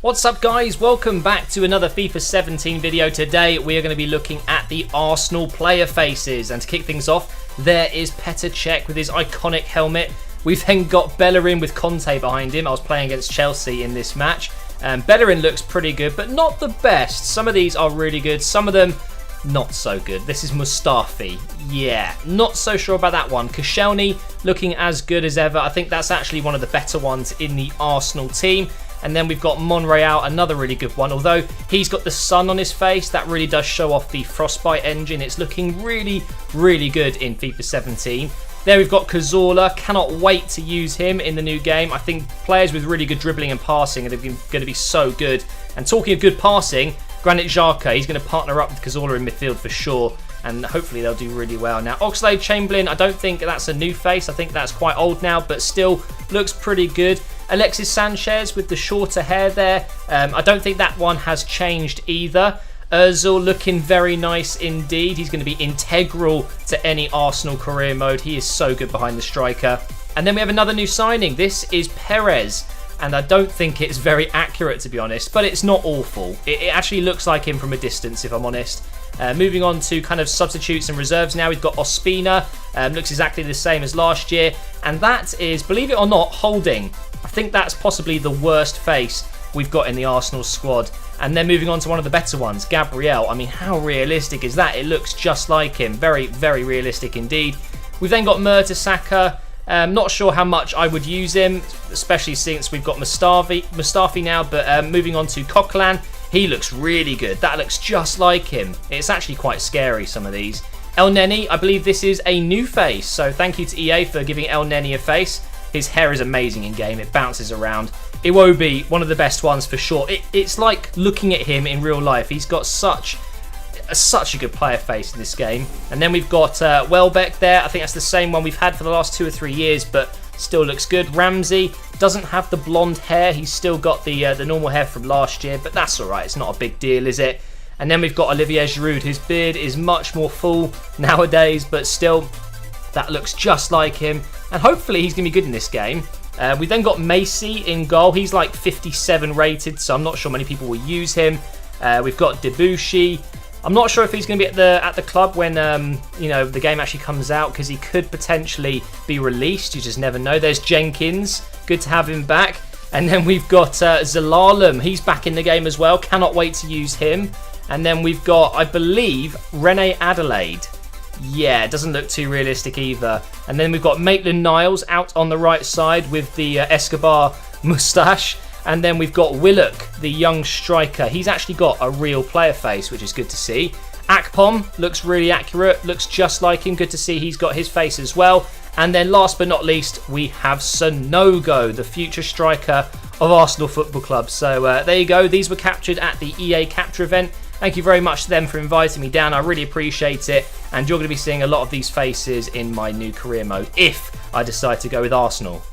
What's up guys, welcome back to another FIFA 17 video. Today we are going to be looking at the Arsenal player faces, and to kick things off there is Petr Cech with his iconic helmet. We've then got Bellerin with Conte behind him. I was playing against Chelsea in this match. Bellerin looks pretty good but not the best. Some of these are really good, some of them not so good. This is Mustafi. Yeah, not so sure about that one. Koscielny looking as good as ever. I think that's actually one of the better ones in the Arsenal team. And then we've got Monreal, another really good one. Although he's got the sun on his face, that really does show off the Frostbite engine. It's looking really, really good in FIFA 17. There we've got Cazorla. Cannot wait to use him in the new game. I think players with really good dribbling and passing are going to be so good. And talking of good passing, Granit Xhaka, he's going to partner up with Cazorla in midfield for sure. And hopefully they'll do really well. Now, Oxlade-Chamberlain, I don't think that's a new face. I think that's quite old now, but still looks pretty good. Alexis Sanchez with the shorter hair there. I don't think that one has changed either. Ozil looking very nice indeed. He's going to be integral to any Arsenal career mode. He is so good behind the striker. And then we have another new signing. This is Perez. And I don't think it's very accurate, to be honest, but it's not awful. It actually looks like him from a distance, if I'm honest. Moving on to kind of substitutes and reserves now, we've got Ospina. Looks exactly the same as last year. And that is, believe it or not, Holding. I think that's possibly the worst face we've got in the Arsenal squad. And then moving on to one of the better ones, Gabriel. I mean, how realistic is that? It looks just like him. Very, very realistic indeed. We've then got Mertesacker. Not sure how much I would use him, especially since we've got Mustafi now. But moving on to Coquelin, he looks really good. That looks just like him. It's actually quite scary, some of these. El Neni, I believe this is a new face. So thank you to EA for giving El Neni a face. His hair is amazing in game. It bounces around. Iwobi, one of the best ones for sure. It's like looking at him in real life. He's got such a good player face in this game. And then we've got Welbeck there. I think that's the same one we've had for the last 2 or 3 years, but still looks good. Ramsey doesn't have the blonde hair. He's still got the normal hair from last year, but that's all right. It's not a big deal, is it? And then we've got Olivier Giroud. His beard is much more full nowadays, but still, that looks just like him. And hopefully he's going to be good in this game. We then got Macy in goal. He's like 57 rated, so I'm not sure many people will use him. We've got Debuchy. I'm not sure if he's going to be at the club when the game actually comes out, because he could potentially be released. You just never know. There's Jenkins. Good to have him back. And then we've got Zelalem. He's back in the game as well. Cannot wait to use him. And then we've got, I believe, Rene Adelaide. Yeah, it doesn't look too realistic either. And then we've got Maitland-Niles out on the right side with the Escobar moustache. And then we've got Willock, the young striker. He's actually got a real player face, which is good to see. Akpom looks really accurate, looks just like him. Good to see he's got his face as well. And then last but not least, we have Sonogo, the future striker of Arsenal Football Club. So there you go. These were captured at the EA Capture event. Thank you very much to them for inviting me down. I really appreciate it. And you're going to be seeing a lot of these faces in my new career mode if I decide to go with Arsenal.